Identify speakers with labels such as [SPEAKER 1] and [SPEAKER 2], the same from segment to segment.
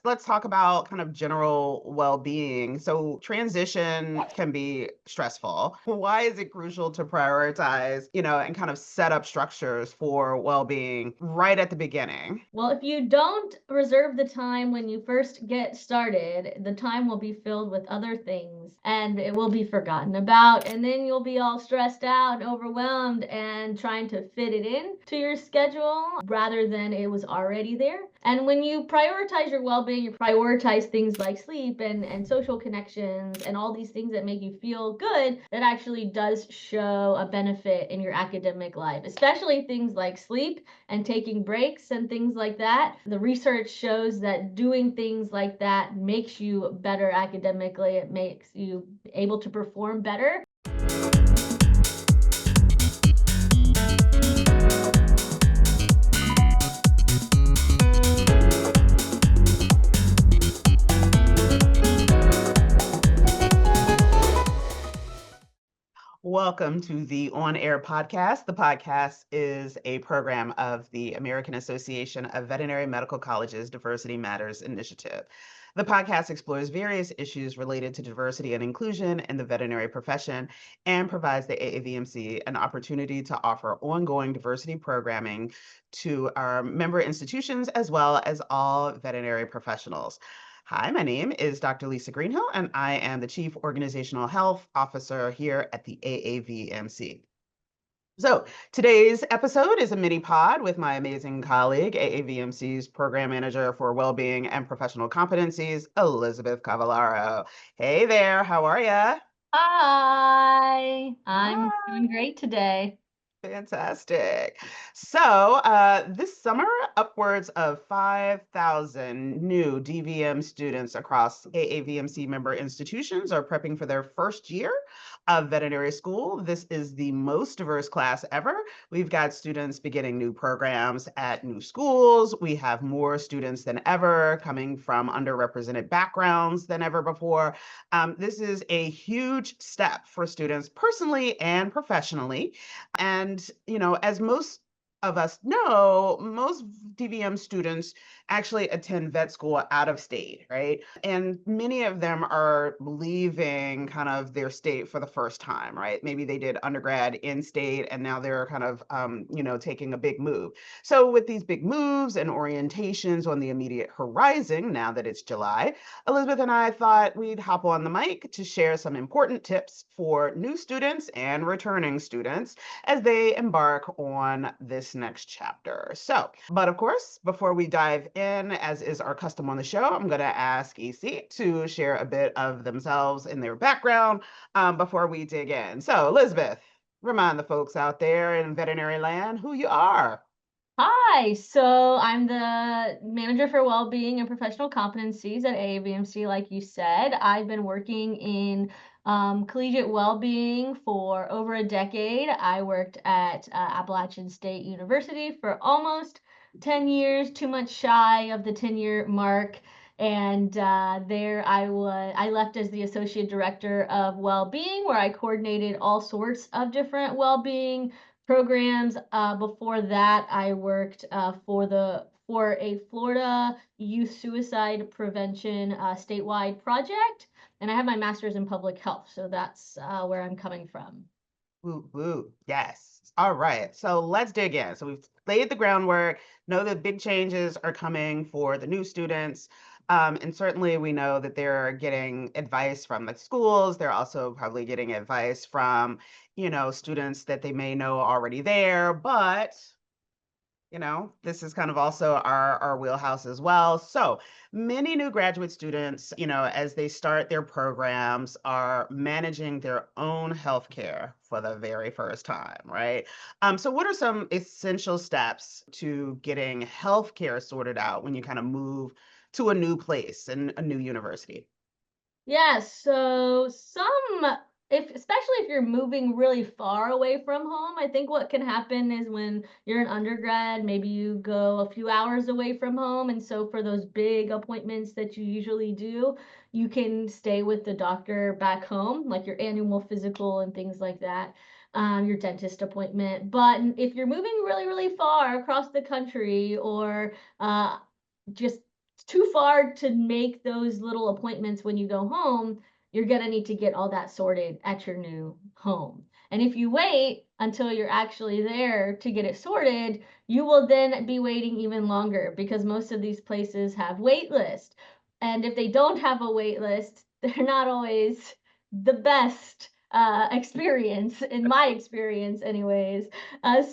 [SPEAKER 1] let's talk about kind of general well-being. So transition can be stressful. Why is it crucial to prioritize, and kind of set up structures for well-being right at the beginning?
[SPEAKER 2] Well, if you don't reserve the time when you first get started, the time will be filled with other things and it will be forgotten about. And then you'll be all stressed out and overwhelmed and trying to fit it in to your schedule rather than it was already there. And when you prioritize your well being, you prioritize things like sleep and social connections and all these things that make you feel good, that actually does show a benefit in your academic life, especially things like sleep and taking breaks and things like that. The research shows that doing things like that makes you better academically. It makes you able to perform better.
[SPEAKER 1] Welcome to the On Air podcast. The podcast is a program of the American Association of Veterinary Medical Colleges Diversity Matters Initiative. The podcast explores various issues related to diversity and inclusion in the veterinary profession and provides the AAVMC an opportunity to offer ongoing diversity programming to our member institutions as well as all veterinary professionals. Hi, my name is Dr. Lisa Greenhill, and I am the Chief Organizational Health Officer here at the AAVMC. So, today's episode is a mini pod with my amazing colleague, AAVMC's Program Manager for Wellbeing and Professional Competencies, Elizabeth Cavallaro. Hey there, how are ya?
[SPEAKER 2] Hi, I'm
[SPEAKER 1] Hi.
[SPEAKER 2] doing great today.
[SPEAKER 1] Fantastic. So, this summer, upwards of 5,000 new DVM students across AAVMC member institutions are prepping for their first year of veterinary school. This is the most diverse class ever. We've got students beginning new programs at new schools. We have more students than ever coming from underrepresented backgrounds than ever before. This is a huge step for students personally and professionally. And, as most of us know, most DVM students actually attend vet school out of state, right? And many of them are leaving kind of their state for the first time, right? Maybe they did undergrad in state and now they're kind of, taking a big move. So, with these big moves and orientations on the immediate horizon, now that it's July, Elizabeth and I thought we'd hop on the mic to share some important tips for new students and returning students as they embark on this next chapter. So, but of course, before we dive in, as is our custom on the show, I'm going to ask EC to share a bit of themselves and their background before we dig in. So, Elizabeth, remind the folks out there in veterinary land who you are.
[SPEAKER 2] Hi, so I'm the manager for well-being and professional competencies at AAVMC, like you said. I've been working in collegiate well-being for over a decade. I worked at Appalachian State University for almost 10 years, 2 months shy of the 10-year mark. And there I left as the associate director of well-being, where I coordinated all sorts of different well-being programs. Before that, I worked for a Florida youth suicide prevention statewide project, and I have my master's in public health, so that's where I'm coming from.
[SPEAKER 1] Woo, woo. Yes. All right. So let's dig in. So we've laid the groundwork, know that big changes are coming for the new students. And certainly we know that they're getting advice from the schools. They're also probably getting advice from, students that they may know already there. But this is kind of also our wheelhouse as well. So many new graduate students, as they start their programs, are managing their own healthcare for the very first time, right? So what are some essential steps to getting healthcare sorted out when you kind of move to a new place and a new university?
[SPEAKER 2] Yeah, so if especially if you're moving really far away from home, I think what can happen is when you're an undergrad, maybe you go a few hours away from home. And so for those big appointments that you usually do, you can stay with the doctor back home, like your annual physical and things like that, your dentist appointment. But if you're moving really, really far across the country or just too far to make those little appointments when you go home, you're going to need to get all that sorted at your new home. And if you wait until you're actually there to get it sorted, you will then be waiting even longer because most of these places have wait lists. And if they don't have a wait list, they're not always the best experience, in my experience, anyways.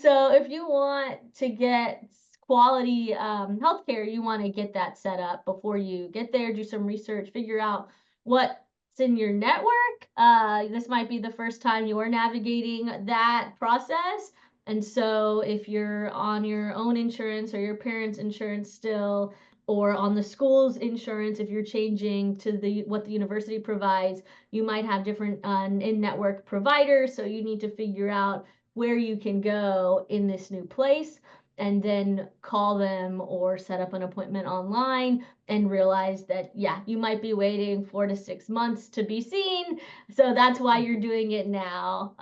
[SPEAKER 2] So if you want to get quality healthcare, you want to get that set up before you get there. Do some research, figure out what's in your network. This might be the first time you're navigating that process. And so if you're on your own insurance or your parents' insurance still, or on the school's insurance, if you're changing to the what the university provides, you might have different in-network providers. So you need to figure out where you can go in this new place and then call them or set up an appointment online and realize that, yeah, you might be waiting 4 to 6 months to be seen. So that's why you're doing it now.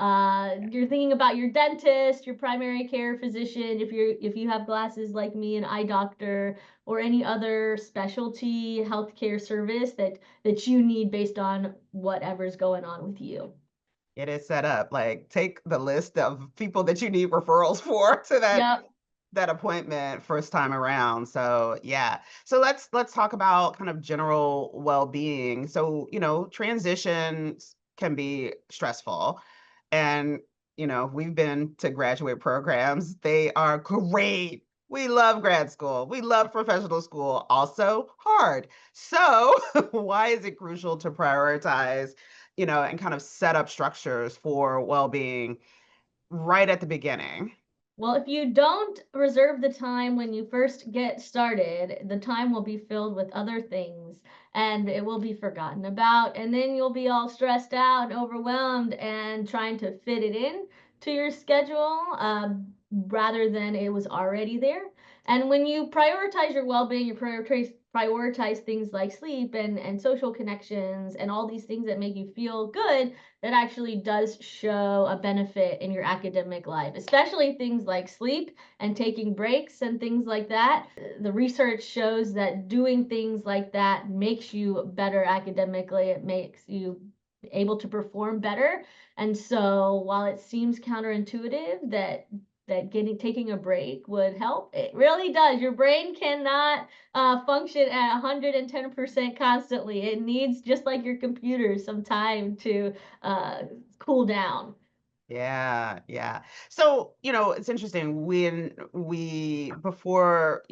[SPEAKER 2] You're thinking about your dentist, your primary care physician, if you have glasses like me, an eye doctor, or any other specialty healthcare service that you need based on whatever's going on with you.
[SPEAKER 1] It is set up. Like, take the list of people that you need referrals for to
[SPEAKER 2] Yep.
[SPEAKER 1] that appointment first time around. So yeah. So let's talk about kind of general well-being. So, transitions can be stressful. And, we've been to graduate programs. They are great. We love grad school. We love professional school. Also hard. So, why is it crucial to prioritize, and kind of set up structures for well-being right at the beginning?
[SPEAKER 2] Well, if you don't reserve the time when you first get started, the time will be filled with other things and it will be forgotten about. And then you'll be all stressed out and overwhelmed and trying to fit it in to your schedule rather than it was already there. And when you prioritize your well being, you prioritize things like sleep and social connections and all these things that make you feel good, that actually does show a benefit in your academic life, especially things like sleep and taking breaks and things like that. The research shows that doing things like that makes you better academically, it makes you able to perform better. And so while it seems counterintuitive that getting taking a break would help, it really does. Your brain cannot function at 110% constantly. It needs, just like your computer, some time to uh, cool down.
[SPEAKER 1] Yeah, yeah. So, it's interesting when we were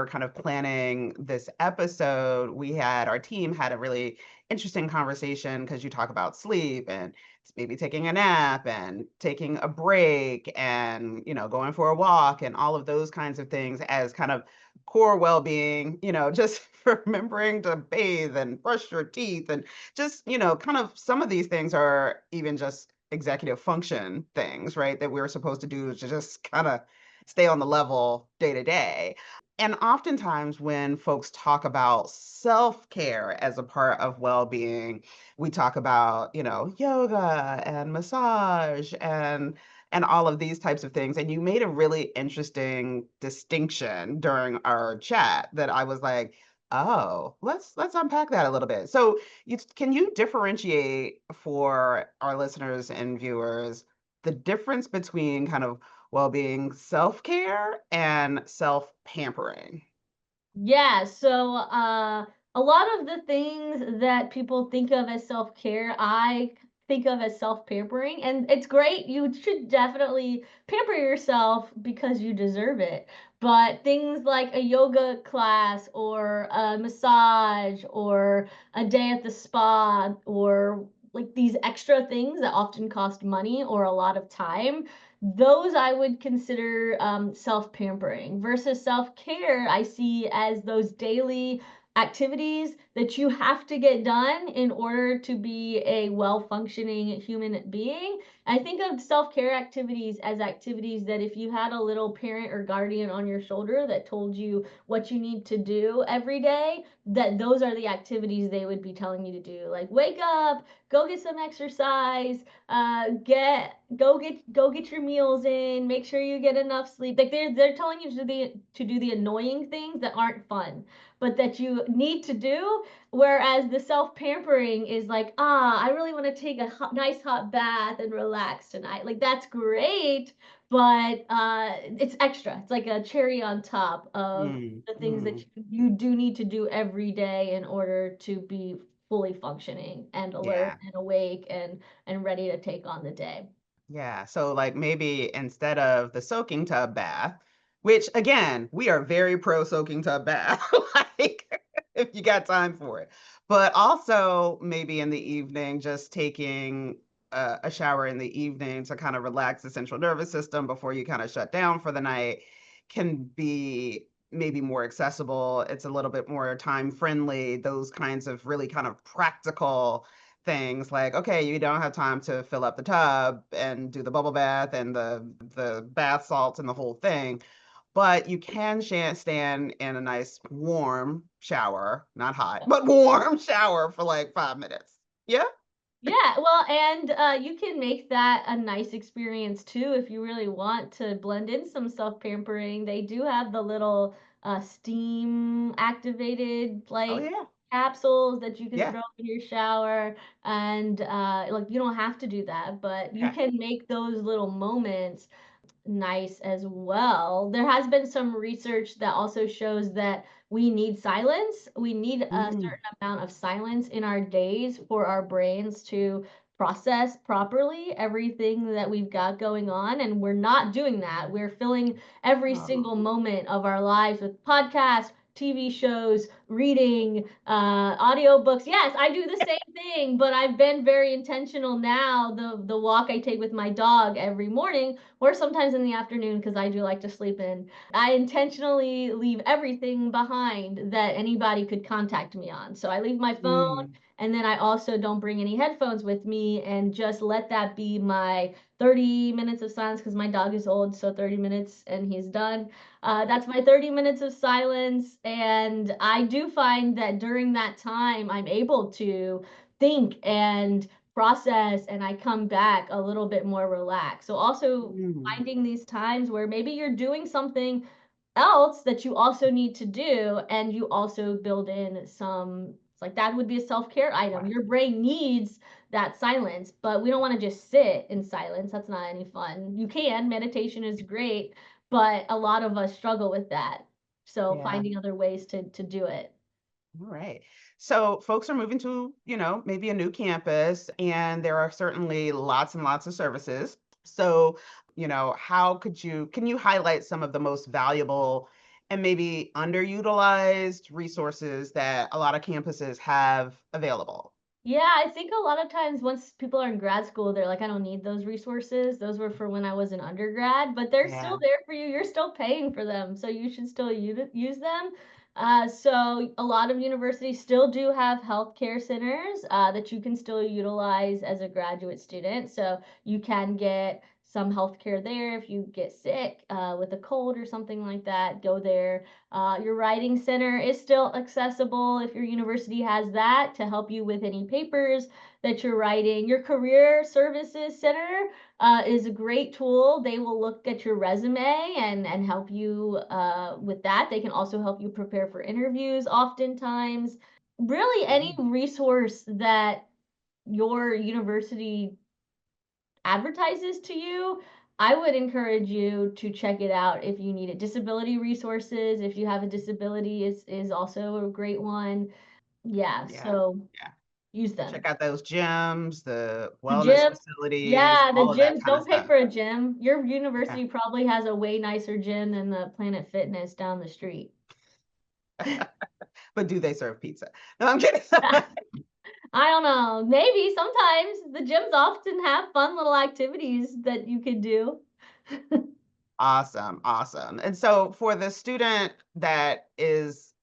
[SPEAKER 1] kind of planning this episode, our team had a really interesting conversation because you talk about sleep and maybe taking a nap and taking a break and, going for a walk and all of those kinds of things as kind of core well-being, just remembering to bathe and brush your teeth and just, kind of some of these things are even just executive function things, right? That we're supposed to do to just kind of stay on the level day to day. And oftentimes, when folks talk about self care as a part of well being, we talk about, yoga and massage and all of these types of things. And you made a really interesting distinction during our chat that I was like, oh, let's unpack that a little bit. So, can you differentiate for our listeners and viewers the difference between kind of well-being self-care and self-pampering?
[SPEAKER 2] Yeah, so a lot of the things that people think of as self-care, I think of as self-pampering, and it's great. You should definitely pamper yourself because you deserve it. But things like a yoga class or a massage or a day at the spa or like these extra things that often cost money or a lot of time, those I would consider self-pampering. Versus self-care, I see as those daily activities that you have to get done in order to be a well-functioning human being. I think of self-care activities as activities that if you had a little parent or guardian on your shoulder that told you what you need to do every day, that those are the activities they would be telling you to do. Like, wake up, go get some exercise, go get your meals in, make sure you get enough sleep. Like they're telling you to do the annoying things that aren't fun. but that you need to do. Whereas the self-pampering is like, I really want to take a nice hot bath and relax tonight. Like that's great, but it's extra. It's like a cherry on top of
[SPEAKER 1] Mm,
[SPEAKER 2] the things that
[SPEAKER 1] mm,
[SPEAKER 2] you do need to do every day in order to be fully functioning and alert
[SPEAKER 1] yeah.
[SPEAKER 2] and awake and ready to take on the day.
[SPEAKER 1] Yeah. So like maybe instead of the soaking tub bath, which again, we are very pro soaking tub bath, like if you got time for it. But also maybe in the evening, just taking a shower in the evening to kind of relax the central nervous system before you kind of shut down for the night can be maybe more accessible. It's a little bit more time friendly, those kinds of really kind of practical things like, okay, you don't have time to fill up the tub and do the bubble bath and the bath salts and the whole thing, but you can stand in a nice warm shower, not hot, but warm shower for like 5 minutes. Yeah.
[SPEAKER 2] Yeah, well, and you can make that a nice experience too if you really want to blend in some self-pampering. They do have the little steam activated
[SPEAKER 1] Oh
[SPEAKER 2] like
[SPEAKER 1] yeah.
[SPEAKER 2] capsules that you can
[SPEAKER 1] Yeah.
[SPEAKER 2] throw in your shower, and like you don't have to do that, but you
[SPEAKER 1] Okay.
[SPEAKER 2] can make those little moments nice as well. There has been some research that also shows that we need silence. We need a
[SPEAKER 1] Mm,
[SPEAKER 2] certain amount of silence in our days for our brains to process properly everything that we've got going on. And we're not doing that. We're filling every
[SPEAKER 1] oh,
[SPEAKER 2] single moment of our lives with podcasts, TV shows, reading, audiobooks. Yes, I do the same thing, but I've been very intentional now. The walk I take with my dog every morning or sometimes in the afternoon because I do like to sleep in. I intentionally leave everything behind that anybody could contact me on. So I leave my phone
[SPEAKER 1] mm,
[SPEAKER 2] and then I also don't bring any headphones with me and just let that be my 30 minutes of silence because my dog is old, so 30 minutes and he's done. That's my 30 minutes of silence. And I do find that during that time, I'm able to think and process and I come back a little bit more relaxed. So also
[SPEAKER 1] mm,
[SPEAKER 2] finding these times where maybe you're doing something else that you also need to do and you also build in some it's like that would be a self-care item.
[SPEAKER 1] right.
[SPEAKER 2] Your brain needs that silence, but we don't want to just sit in silence. That's not any fun. You can, meditation is great, but a lot of us struggle with that. So
[SPEAKER 1] Yeah.
[SPEAKER 2] finding other ways to do it.
[SPEAKER 1] All right. So folks are moving to, maybe a new campus, and there are certainly lots and lots of services. So, can you highlight some of the most valuable and maybe underutilized resources that a lot of campuses have available?
[SPEAKER 2] Yeah, I think a lot of times once people are in grad school, they're like, I don't need those resources. Those were for when I was an undergrad, but they're still
[SPEAKER 1] Yeah.
[SPEAKER 2] there for you. You're still paying for them, so you should still use them. So a lot of universities still do have healthcare centers that you can still utilize as a graduate student. So you can get some healthcare there if you get sick with a cold or something like that. Go there. Your writing center is still accessible if your university has that to help you with any papers that you're writing. Your career services center is a great tool. They will look at your resume and help you with that. They can also help you prepare for interviews oftentimes. Really, any
[SPEAKER 1] Mm,
[SPEAKER 2] resource that your university advertises to you, I would encourage you to check it out if you need it. Disability resources, if you have a disability, is also a great one. Yeah,
[SPEAKER 1] yeah.
[SPEAKER 2] so
[SPEAKER 1] Yeah.
[SPEAKER 2] use them.
[SPEAKER 1] Check out those gyms, the
[SPEAKER 2] The
[SPEAKER 1] wellness
[SPEAKER 2] gym,
[SPEAKER 1] facilities,
[SPEAKER 2] yeah, the
[SPEAKER 1] all of that
[SPEAKER 2] gyms,
[SPEAKER 1] kind of
[SPEAKER 2] don't pay
[SPEAKER 1] stuff.
[SPEAKER 2] for a gym. Your
[SPEAKER 1] Yeah.
[SPEAKER 2] university probably has a way nicer gym than the Planet Fitness down the street.
[SPEAKER 1] But do they serve pizza? No, I'm kidding.
[SPEAKER 2] I don't know. Maybe sometimes the gyms often have fun little activities that you could do.
[SPEAKER 1] Awesome, awesome. And so for the student that is,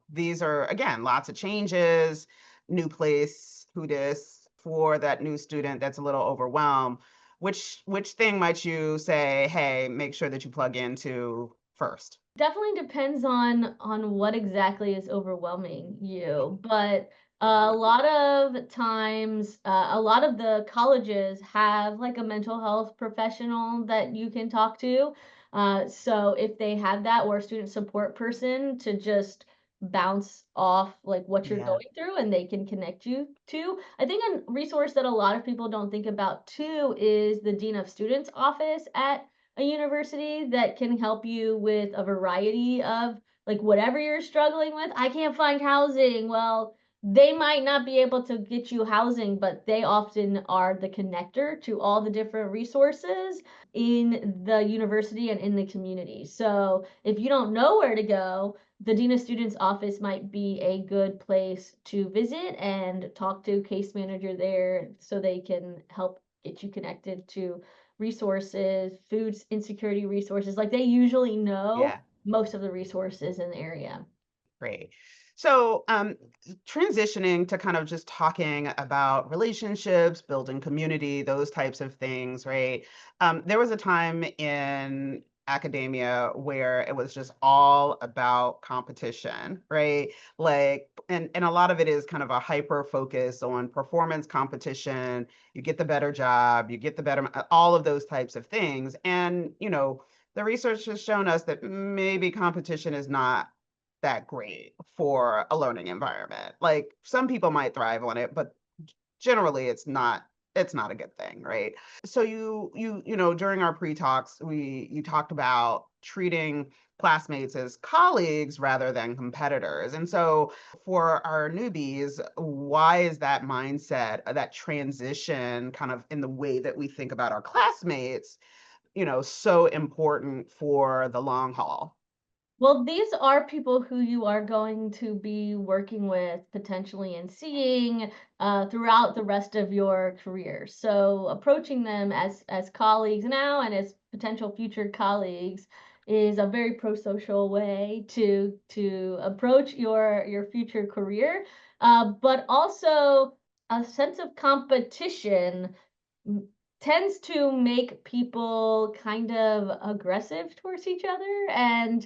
[SPEAKER 1] these are again lots of changes, new place, who dis, for that new student that's a little overwhelmed, which thing might you say, hey, make sure that you plug into first?
[SPEAKER 2] Definitely depends on what exactly is overwhelming you, but a lot of times, a lot of the colleges have like a mental health professional that you can talk to. So if they have that or a student support person to just bounce off like what you're
[SPEAKER 1] Yeah.
[SPEAKER 2] going through and they can connect you to. I think a resource that a lot of people don't think about too is the Dean of Students office at a university that can help you with a variety of like whatever you're struggling with. I can't find housing. Well, they might not be able to get you housing, but they often are the connector to all the different resources in the university and in the community. So if you don't know where to go, the Dean of Students office might be a good place to visit and talk to case manager there so they can help get you connected to resources, food insecurity resources. Like they usually know
[SPEAKER 1] Yeah.
[SPEAKER 2] most of the resources in the area.
[SPEAKER 1] Great. So, transitioning to kind of just talking about relationships, building community, those types of things, right? There was a time in academia where it was just all about competition, right? Like, and a lot of it is kind of a hyper focus on performance competition. You get the better job, you get the better, all of those types of things. And, the research has shown us that maybe competition is not that great for a learning environment. Like some people might thrive on it, but generally it's not a good thing, right? So during our pre-talks, you talked about treating classmates as colleagues rather than competitors. And so for our newbies, why is that mindset, that transition kind of in the way that we think about our classmates, so important for the long haul?
[SPEAKER 2] Well, these are people who you are going to be working with potentially and seeing throughout the rest of your career. So approaching them as colleagues now and as potential future colleagues is a very pro-social way to approach your future career, but also a sense of competition m- tends to make people kind of aggressive towards each other and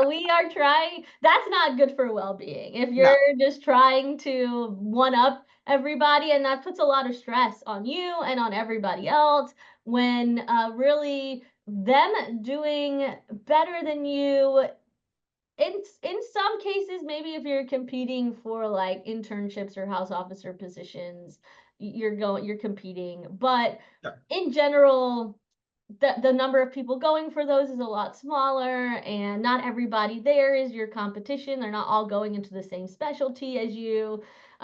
[SPEAKER 2] we are trying that's not good for well-being if
[SPEAKER 1] No.
[SPEAKER 2] you're just trying to one up everybody and that puts a lot of stress on you and on everybody else when really them doing better than you in some cases, maybe if you're competing for like internships or house officer positions, you're competing. But
[SPEAKER 1] Sure.
[SPEAKER 2] in general, the number of people going for those is a lot smaller, and not everybody there is your competition. They're not all going into the same specialty as you.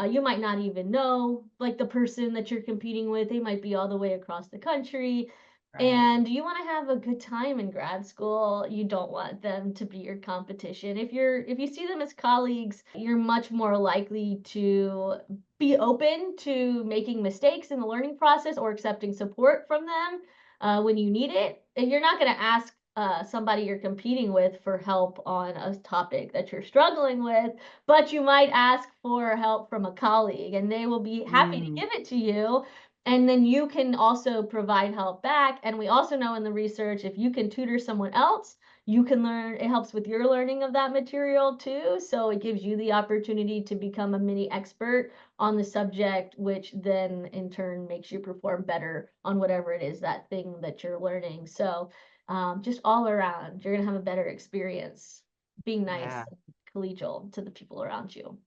[SPEAKER 2] You might not even know like the person that you're competing with. They might be all the way across the country.
[SPEAKER 1] Right.
[SPEAKER 2] And you want to have a good time in grad school. You don't want them to be your competition. If you see them as colleagues, you're much more likely to be open to making mistakes in the learning process or accepting support from them when you need it. And you're not going to ask somebody you're competing with for help on a topic that you're struggling with, but you might ask for help from a colleague and they will be happy to
[SPEAKER 1] Mm,
[SPEAKER 2] give it to you. And then you can also provide help back. And we also know in the research, if you can tutor someone else, you can learn, it helps with your learning of that material too. So it gives you the opportunity to become a mini expert on the subject, which then in turn makes you perform better on whatever it is that thing that you're learning. So just all around, you're going to have a better experience being nice
[SPEAKER 1] yeah.
[SPEAKER 2] and collegial to the people around you.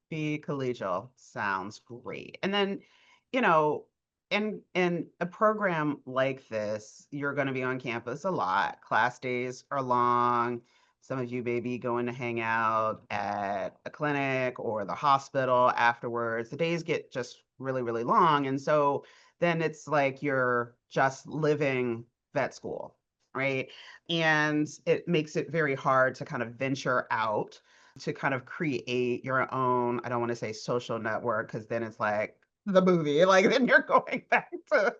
[SPEAKER 1] Be collegial. Sounds great. And then, you know, in a program like this, you're going to be on campus a lot. Class days are long. Some of you may be going to hang out at a clinic or the hospital afterwards. The days get just really, really long. And so then it's like you're just living vet school, right? And it makes it very hard to kind of venture out to kind of create your own, I don't want to say social network, because then it's like the movie, like then you're going back to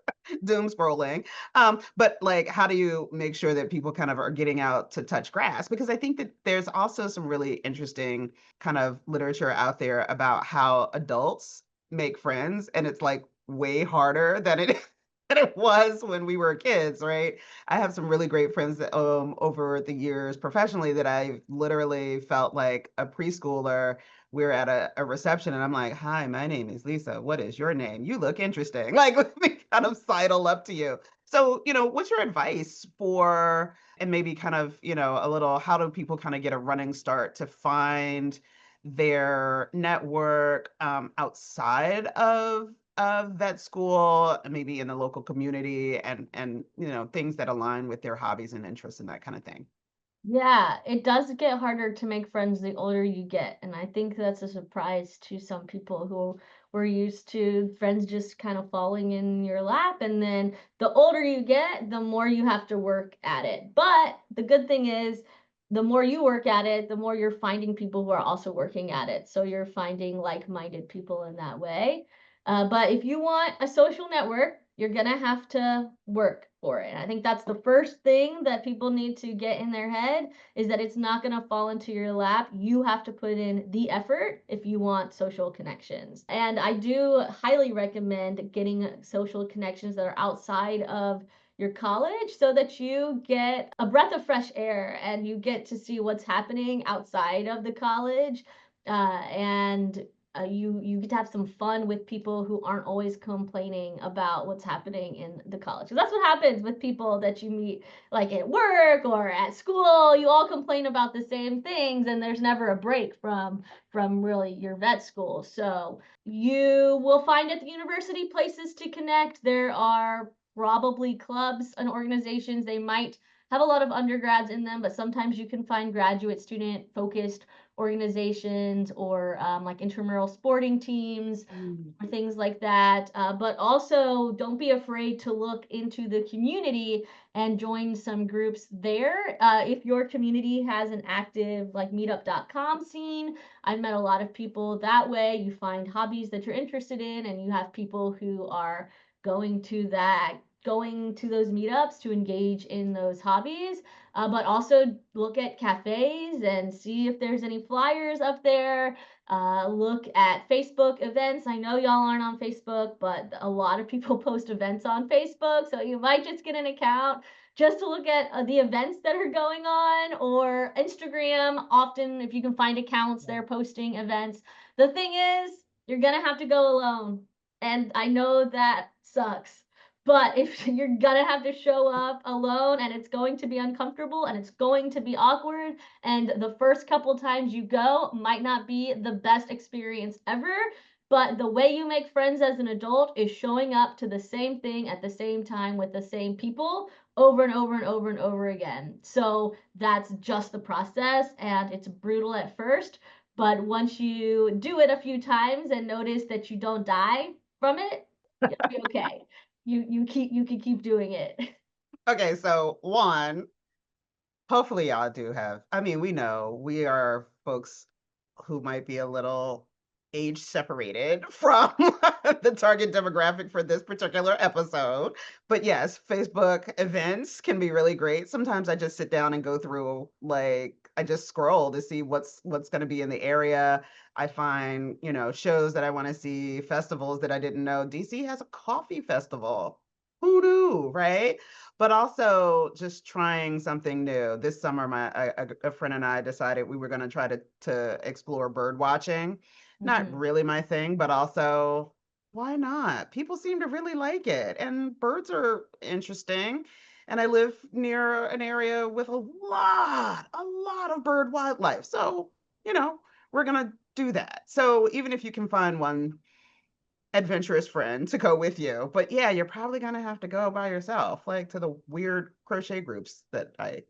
[SPEAKER 1] doom scrolling. But like, how do you make sure that people kind of are getting out to touch grass? Because I think that there's also some really interesting kind of literature out there about how adults make friends, and it's like way harder than it than it was when we were kids, right? I have some really great friends that over the years professionally that I literally felt like a preschooler we're at a reception and I'm like, hi, my name is Lisa. What is your name? You look interesting. Like, let me kind of sidle up to you. So, what's your advice for, and maybe kind of, a little, how do people kind of get a running start to find their network outside of vet school, maybe in the local community, and things that align with their hobbies and interests and that kind of thing?
[SPEAKER 2] Yeah, it does get harder to make friends the older you get. And I think that's a surprise to some people who were used to friends just kind of falling in your lap. And then the older you get, the more you have to work at it. But the good thing is, the more you work at it, the more you're finding people who are also working at it. So you're finding like-minded people in that way. But if you want a social network, you're gonna have to work for it. And I think that's the first thing that people need to get in their head, is that it's not gonna fall into your lap. You have to put in the effort if you want social connections. And I do highly recommend getting social connections that are outside of your college, so that you get a breath of fresh air and you get to see what's happening outside of the college. And you get to have some fun with people who aren't always complaining about what's happening in the college. 'Cause that's what happens with people that you meet like at work or at school. You all complain about the same things, and there's never a break from really your vet school. So you will find at the university places to connect. There are probably clubs and organizations. They might have a lot of undergrads in them, but sometimes you can find graduate student focused organizations, or like intramural sporting teams
[SPEAKER 1] Mm.
[SPEAKER 2] or things like that. But also, don't be afraid to look into the community and join some groups there. If your community has an active like meetup.com scene, I've met a lot of people that way. You find hobbies that you're interested in, and you have people who are going to that going to those meetups to engage in those hobbies. But also look at cafes and see if there's any flyers up there. Look at Facebook events. I know y'all aren't on Facebook, but a lot of people post events on Facebook. So you might just get an account just to look at the events that are going on, or Instagram. Often, if you can find accounts, they're posting events. The thing is, you're going to have to go alone. And I know that sucks. But if you're gonna have to show up alone, and it's going to be uncomfortable and it's going to be awkward, and the first couple times you go might not be the best experience ever, but the way you make friends as an adult is showing up to the same thing at the same time with the same people over and over and over and over again. So that's just the process, and it's brutal at first, but once you do it a few times and notice that you don't die from it, you'll be okay. You can keep doing it.
[SPEAKER 1] Okay, so one, hopefully y'all do have, I mean, we know we are folks who might be a little age separated from the target demographic for this particular episode. But yes, Facebook events can be really great. Sometimes I just sit down and go through, like, I just scroll to see what's going to be in the area. I find, shows that I want to see, festivals that I didn't know. DC has a coffee festival. Who knew, right? But also just trying something new. This summer, a friend and I decided we were going to try to explore bird watching. Not
[SPEAKER 2] Mhm.
[SPEAKER 1] really my thing, but also why not? People seem to really like it, and birds are interesting. And I live near an area with a lot of bird wildlife. So, you know, we're gonna do that. So even if you can find one adventurous friend to go with you. But yeah, you're probably gonna have to go by yourself, like to the weird crochet groups that I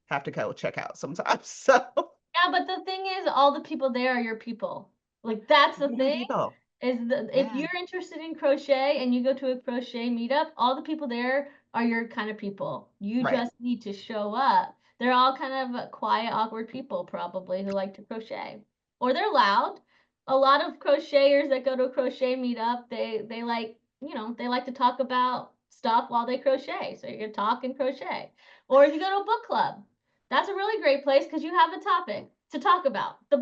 [SPEAKER 1] have to go check out sometimes. So
[SPEAKER 2] Yeah, but the thing is, all the people there are your people. Like, that's the
[SPEAKER 1] yeah,
[SPEAKER 2] thing,
[SPEAKER 1] people.
[SPEAKER 2] is if
[SPEAKER 1] Yeah,
[SPEAKER 2] you're interested in crochet and you go to a crochet meetup, all the people there are your kind of people. You
[SPEAKER 1] right.
[SPEAKER 2] just need to show up. They're all kind of quiet, awkward people probably who like to crochet. Or they're loud. A lot of crocheters that go to a crochet meetup, they like, they like to talk about stuff while they crochet. So you can talk and crochet. Or if you go to a book club, that's a really great place because you have a topic to talk about. The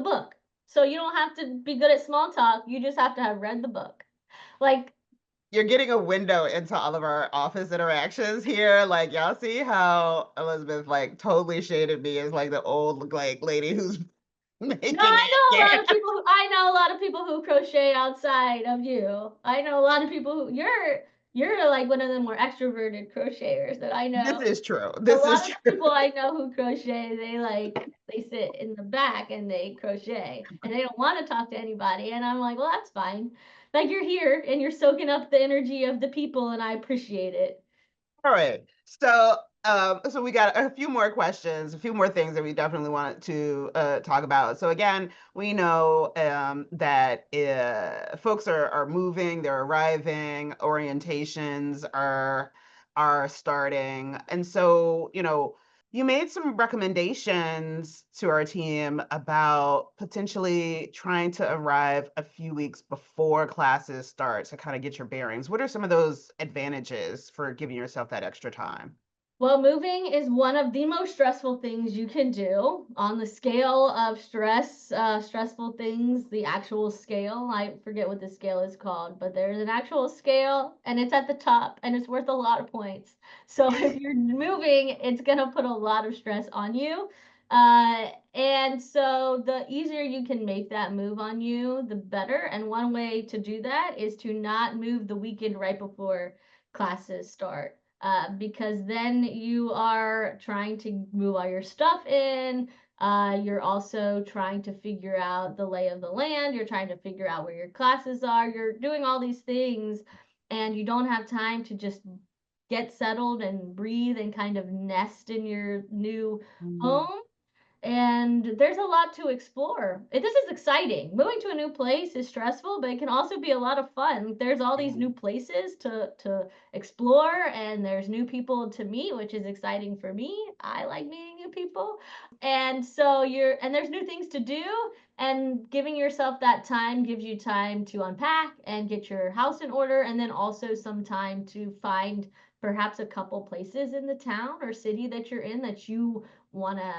[SPEAKER 2] book. So you don't have to be good at small talk. You just have to have read the book. Like,
[SPEAKER 1] You're getting a window into all of our office interactions here. Like y'all see how Elizabeth like totally shaded me as like the old like lady who's
[SPEAKER 2] No,
[SPEAKER 1] making
[SPEAKER 2] I
[SPEAKER 1] it.
[SPEAKER 2] know a
[SPEAKER 1] Yeah.
[SPEAKER 2] lot of people I know a lot of people who crochet outside of you. I know a lot of people who you're like one of the more extroverted crocheters that I
[SPEAKER 1] This
[SPEAKER 2] know.
[SPEAKER 1] is true.
[SPEAKER 2] A
[SPEAKER 1] This is
[SPEAKER 2] lot of the
[SPEAKER 1] true.
[SPEAKER 2] people I know who crochet, they sit in the back and they crochet and they don't want to talk to anybody. And I'm like, well, that's fine. Like you're here and you're soaking up the energy of the people and I appreciate it.
[SPEAKER 1] All right. So we got a few more questions, a few more things that we definitely want to talk about. So again, we know that folks are moving, they're arriving, orientations are starting, and so you made some recommendations to our team about potentially trying to arrive a few weeks before classes start to kind of get your bearings. What are some of those advantages for giving yourself that extra time?
[SPEAKER 2] Well, moving is one of the most stressful things you can do on the scale of stressful things, the actual scale. I forget what the scale is called, but there's an actual scale and it's at the top and it's worth a lot of points. So if you're moving, it's going to put a lot of stress on you. And so the easier you can make that move on you, the better. And one way to do that is to not move the weekend right before classes start, because then you are trying to move all your stuff in. You're also trying to figure out the lay of the land. You're trying to figure out where your classes are. You're doing all these things, and you don't have time to just get settled and breathe and kind of nest in your new
[SPEAKER 1] Mm,
[SPEAKER 2] home. And there's a lot to explore. This is exciting. Moving to a new place is stressful, but it can also be a lot of fun. There's all these
[SPEAKER 1] yeah.
[SPEAKER 2] new places to explore, and there's new people to meet, which is exciting for me. I like meeting new people. And so there's new things to do, and giving yourself that time gives you time to unpack and get your house in order, and then also some time to find perhaps a couple places in the town or city that you're in that you want to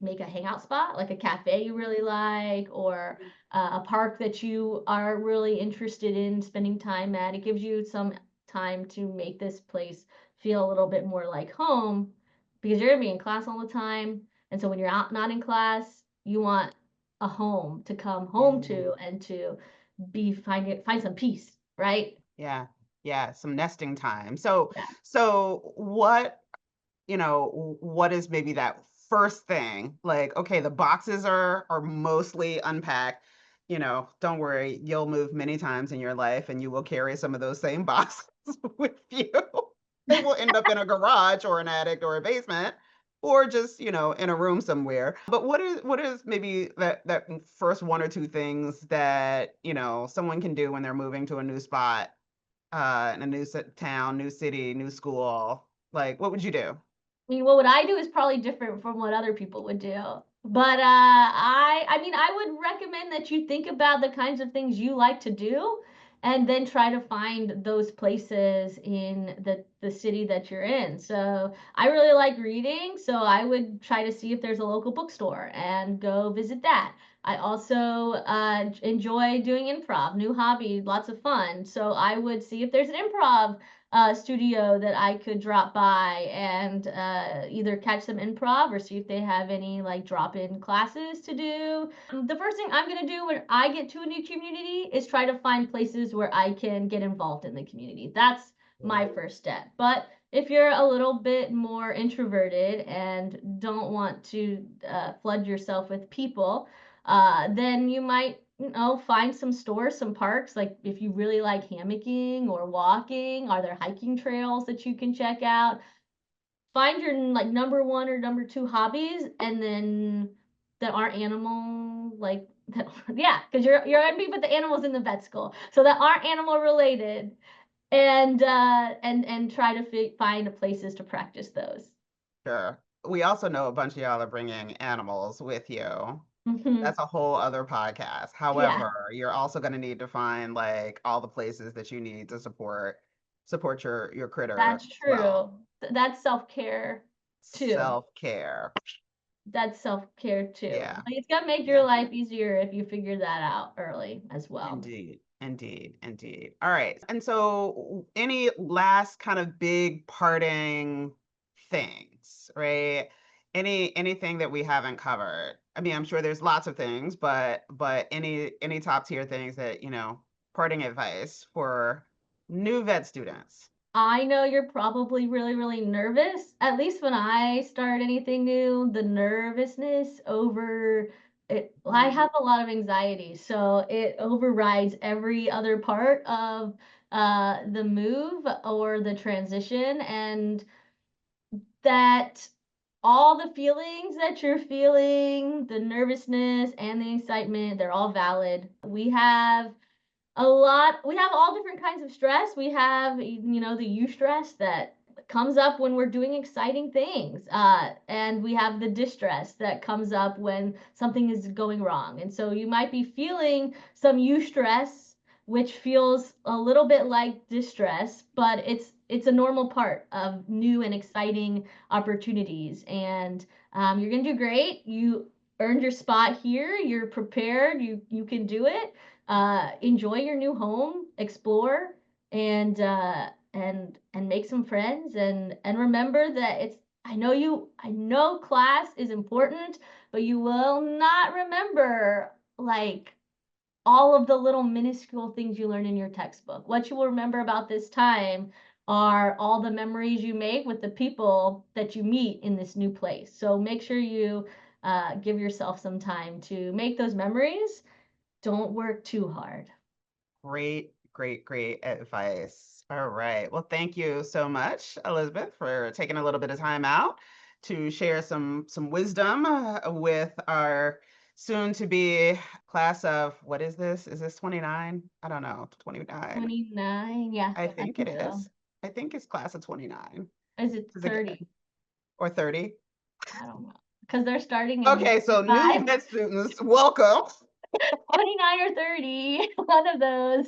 [SPEAKER 2] make a hangout spot, like a cafe you really like, or a park that you are really interested in spending time at. It gives you some time to make this place feel a little bit more like home because you're gonna be in class all the time. And so when you're out not in class, you want a home to come home
[SPEAKER 1] Mm,
[SPEAKER 2] to and to find some peace, right?
[SPEAKER 1] yeah, yeah, some nesting time. So,
[SPEAKER 2] Yeah.
[SPEAKER 1] so what is maybe that first thing? Like, okay, the boxes are mostly unpacked. Don't worry, you'll move many times in your life and you will carry some of those same boxes with you. They will end up in a garage or an attic or a basement or just, in a room somewhere. But what is maybe that first one or two things that, someone can do when they're moving to a new spot, in a new town, new city, new school? Like, what would you do?
[SPEAKER 2] I mean, what would I do is probably different from what other people would do. But I mean, I would recommend that you think about the kinds of things you like to do, and then try to find those places in the city that you're in. So I really like reading, so I would try to see if there's a local bookstore and go visit that. I also enjoy doing improv, new hobby, lots of fun. So I would see if there's an improv studio that I could drop by and either catch some improv or see if they have any like drop-in classes to do. The first thing I'm gonna do when I get to a new community is try to find places where I can get involved in the community. That's my first step. But if you're a little bit more introverted and don't want to flood yourself with people, then you might find some stores, some parks. Like if you really like hammocking or walking, are there hiking trails that you can check out? Find your like number one or number two hobbies, and then that aren't animal like that. Yeah, because you're gonna be with the animals in the vet school, so that aren't animal related, and try to find places to practice those.
[SPEAKER 1] Sure. We also know a bunch of y'all are bringing animals with you.
[SPEAKER 2] Hmm.
[SPEAKER 1] That's a whole other podcast.
[SPEAKER 2] Yeah,
[SPEAKER 1] However, you're also going to need to find like all the places that you need to support your critter
[SPEAKER 2] that's
[SPEAKER 1] as well.
[SPEAKER 2] true. That's self-care too.
[SPEAKER 1] Self-care.
[SPEAKER 2] That's self-care too.
[SPEAKER 1] Yeah.
[SPEAKER 2] Like, it's gonna make your
[SPEAKER 1] Yeah.
[SPEAKER 2] life easier if you figure that out early as well.
[SPEAKER 1] Indeed. Indeed. Indeed. All right. And so any last kind of big parting things, right? anything that we haven't covered? I mean, I'm sure there's lots of things, but any top tier things that, parting advice for new vet students.
[SPEAKER 2] I know you're probably really, really nervous. At least when I start anything new, the nervousness over it, I
[SPEAKER 1] Mhm.
[SPEAKER 2] have a lot of anxiety, so it overrides every other part of the move or the transition, and that all the feelings that you're feeling, the nervousness and the excitement, they're all valid. We have all different kinds of stress. We have, the eustress that comes up when we're doing exciting things. And we have the distress that comes up when something is going wrong. And so you might be feeling some eustress, which feels a little bit like distress, but it's a normal part of new and exciting opportunities. And you're gonna do great. You earned your spot here. You're prepared. You can do it. Enjoy your new home, explore, and make some friends, and remember that I know class is important, but you will not remember like all of the little minuscule things you learn in your textbook. What you will remember about this time are all the memories you make with the people that you meet in this new place. So make sure you give yourself some time to make those memories. Don't work too hard.
[SPEAKER 1] Great, great, great advice. All right. Well, thank you so much, Elizabeth, for taking a little bit of time out to share some wisdom with our soon to be class of, what is this? Is this 29? I don't know, 29.
[SPEAKER 2] 29, yeah,
[SPEAKER 1] I
[SPEAKER 2] I
[SPEAKER 1] think it
[SPEAKER 2] think so.
[SPEAKER 1] is. I think it's class of 29.
[SPEAKER 2] Is it
[SPEAKER 1] Is it
[SPEAKER 2] 30?
[SPEAKER 1] or 30?
[SPEAKER 2] I don't know. Because they're starting in
[SPEAKER 1] Okay, so new
[SPEAKER 2] 5,
[SPEAKER 1] med students, welcome.
[SPEAKER 2] 29 or 30, one of those.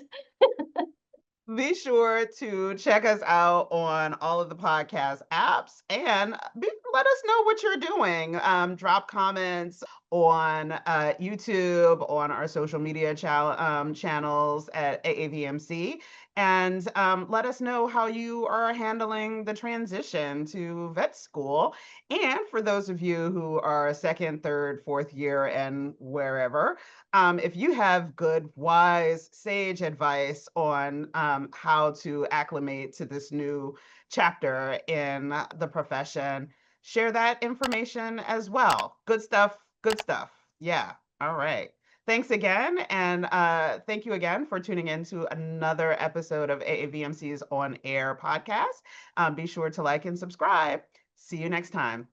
[SPEAKER 1] Be sure to check us out on all of the podcast apps and let us know what you're doing. Drop comments on YouTube, on our social media channels at AAVMC, and let us know how you are handling the transition to vet school. And for those of you who are second, third, fourth year, and wherever, if you have good, wise, sage advice on how to acclimate to this new chapter in the profession, share that information as well. Good stuff. Good stuff. Yeah. All right. Thanks again. And thank you again for tuning in to another episode of AAVMC's On Air podcast. Be sure to like and subscribe. See you next time.